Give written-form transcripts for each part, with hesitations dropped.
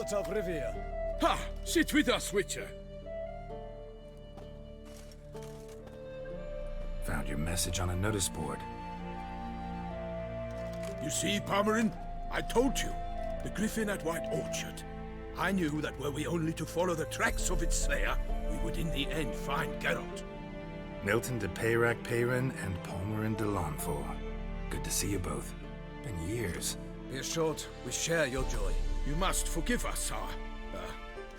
Geralt of Rivia. Ha! Sit with us, Witcher. Found your message on a notice board. You see, Palmerin? I told you. The griffin at White Orchard. I knew that were we only to follow the tracks of its slayer, we would in the end find Geralt. Milton de Peyrac Peyrin and Palmerin de Lawnful. Good to see you both. Been years. Be assured, we share your joy. You must forgive us our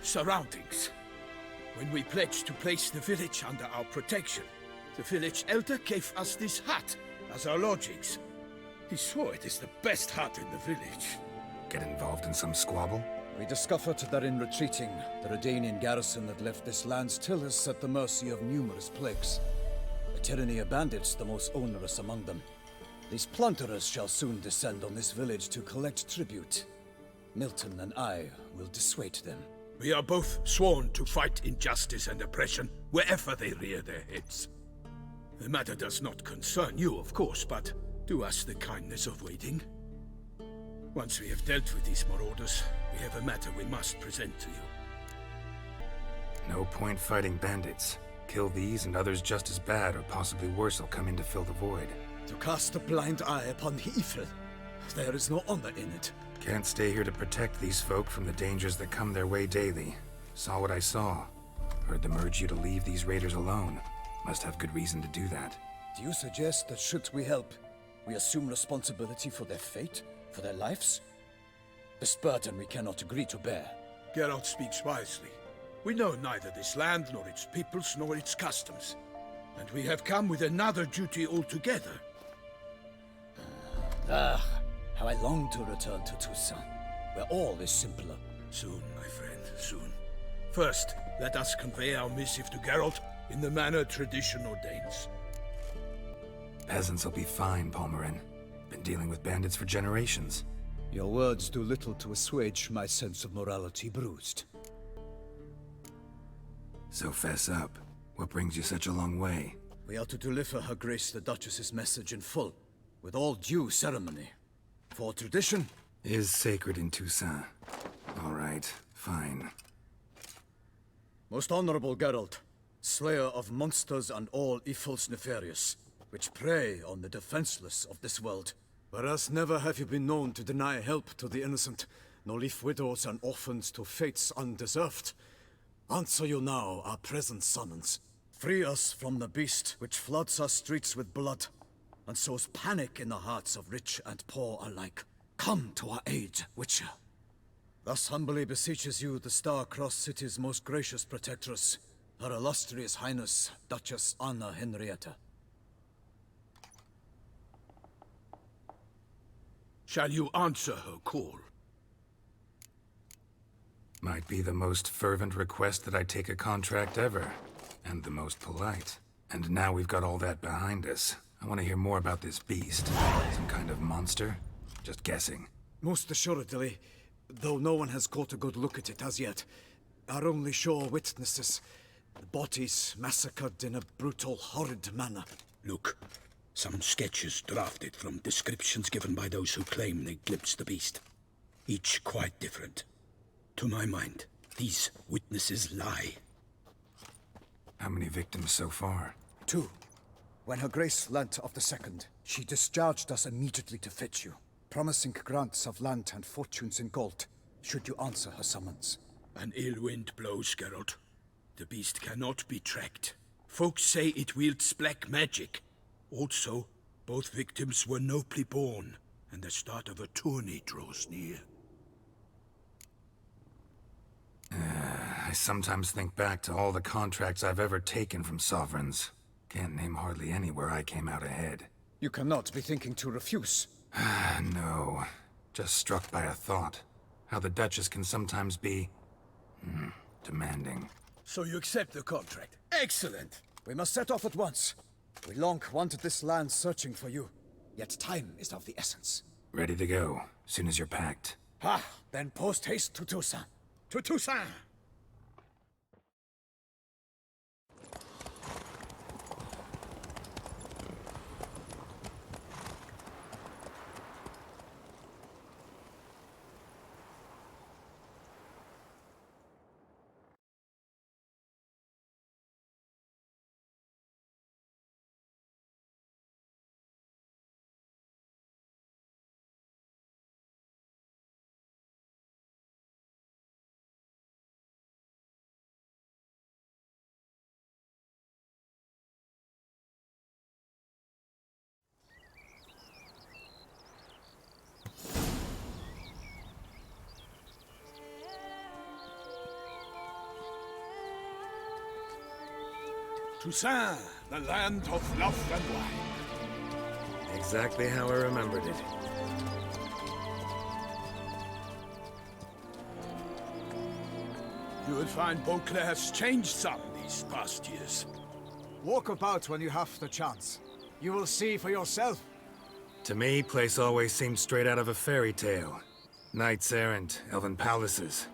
surroundings. When we pledged to place the village under our protection, the village elder gave us this hut as our lodgings. He swore it is the best hut in the village. Get involved in some squabble? We discovered that in retreating, the Redanian garrison that left this land still is at the mercy of numerous plagues. A tyranny of bandits, the most onerous among them. These plunderers shall soon descend on this village to collect tribute. Milton and I will dissuade them. We are both sworn to fight injustice and oppression wherever they rear their heads. The matter does not concern you, of course, but do us the kindness of waiting. Once we have dealt with these marauders, we have a matter we must present to you. No point fighting bandits. Kill these and others just as bad or possibly worse will come in to fill the void. To cast a blind eye upon the evil. There is no honor in it. Can't stay here to protect these folk from the dangers that come their way daily. Saw what I saw. Heard them urge you to leave these raiders alone. Must have good reason to do that. Do you suggest that should we help, we assume responsibility for their fate? For their lives? This burden we cannot agree to bear. Geralt speaks wisely. We know neither this land, nor its peoples, nor its customs. And we have come with another duty altogether. How I long to return to Toussaint, where all is simpler. Soon, my friend, soon. First, let us convey our missive to Geralt in the manner tradition ordains. Peasants will be fine, Palmerin. Been dealing with bandits for generations. Your words do little to assuage my sense of morality bruised. So fess up. What brings you such a long way? We are to deliver Her Grace the Duchess's message in full, with all due ceremony. For tradition is sacred in Toussaint. All right, fine. Most honorable Geralt, slayer of monsters and all evils nefarious, which prey on the defenseless of this world. Whereas never have you been known to deny help to the innocent, nor leave widows and orphans to fates undeserved. Answer you now our present summons. Free us from the beast which floods our streets with blood, and sows panic in the hearts of rich and poor alike. Come to our aid, Witcher. Thus humbly beseeches you the Star-Crossed City's most gracious protectress, Her Illustrious Highness, Duchess Anna Henrietta. Shall you answer her call? Might be the most fervent request that I take a contract ever. And the most polite. And now we've got all that behind us. I want to hear more about this beast. Some kind of monster? Just guessing. Most assuredly, though no one has caught a good look at it as yet. Our only sure witnesses. Bodies massacred in a brutal, horrid manner. Look, some sketches drafted from descriptions given by those who claim they glimpsed the beast. Each quite different. To my mind, these witnesses lie. How many victims so far? 2. When Her Grace learnt of the second, she discharged us immediately to fetch you, promising grants of land and fortunes in gold, should you answer her summons. An ill wind blows, Geralt. The beast cannot be tracked. Folks say it wields black magic. Also, both victims were nobly born, and the start of a tourney draws near. I sometimes think back to all the contracts I've ever taken from sovereigns. Can't name hardly any where I came out ahead. You cannot be thinking to refuse. No. Just struck by a thought. How the Duchess can sometimes be... demanding. So you accept the contract. Excellent! We must set off at once. We long wanted this land searching for you. Yet time is of the essence. Ready to go, soon as you're packed. Then post-haste to Toussaint. To Toussaint! Toussaint, the land of love and wine. Exactly how I remembered it. You will find Beauclair has changed some these past years. Walk about when you have the chance. You will see for yourself. To me, place always seemed straight out of a fairy tale. Knights errant, elven palaces.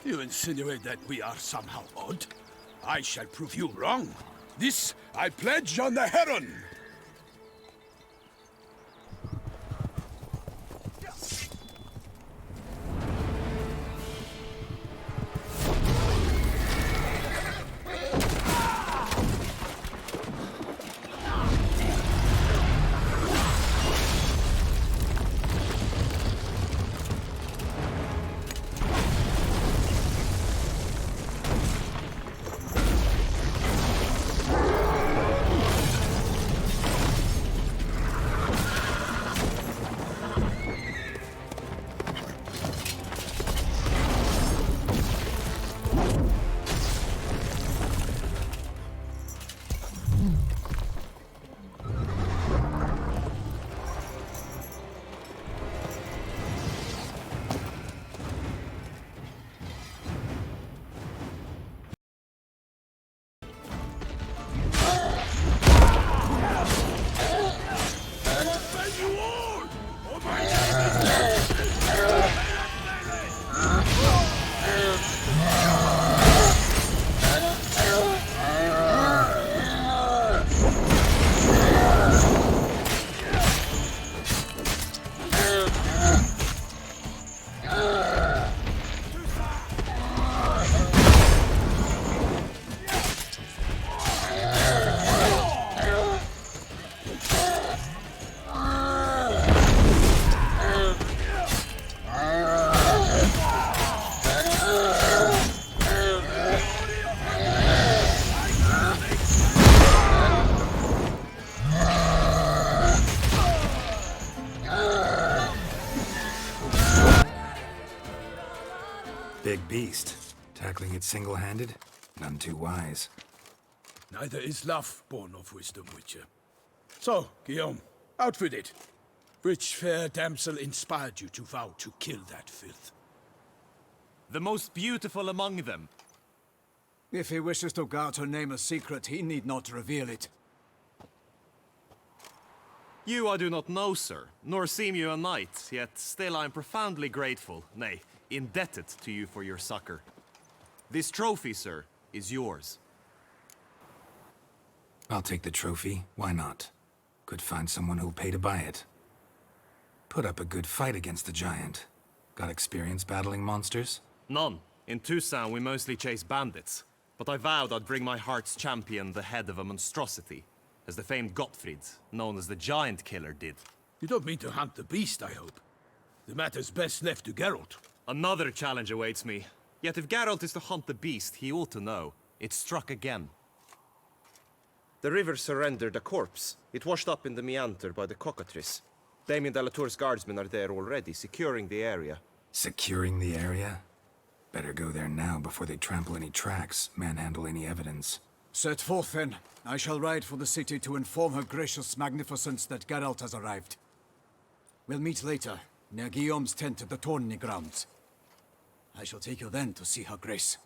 You insinuate that we are somehow odd? I shall prove you wrong. This I pledge on the Heron! Big beast. Tackling it single-handed? None too wise. Neither is love born of wisdom, Witcher. So, Guillaume, out with it. Which fair damsel inspired you to vow to kill that filth? The most beautiful among them. If he wishes to guard her name a secret, he need not reveal it. You I do not know, sir, nor seem you a knight, yet still I am profoundly grateful, nay, indebted to you for your succor. This trophy, sir, is yours. I'll take the trophy. Why not? Could find someone who'll pay to buy it. Put up a good fight against the giant. Got experience battling monsters? None. In Toussaint we mostly chase bandits, but I vowed I'd bring my heart's champion the head of a monstrosity, as the famed Gottfried, known as the Giant Killer, did. You don't mean to hunt the beast, I hope. The matter's best left to Geralt. Another challenge awaits me. Yet if Geralt is to hunt the beast, he ought to know. It struck again. The river surrendered a corpse. It washed up in the meander by the cockatrice. Damien de la Tour's guardsmen are there already, securing the area. Securing the area? Better go there now before they trample any tracks, manhandle any evidence. Set forth then. I shall ride for the city to inform her gracious magnificence that Geralt has arrived. We'll meet later, near Guillaume's tent at the tourney grounds. I shall take you then to see her grace.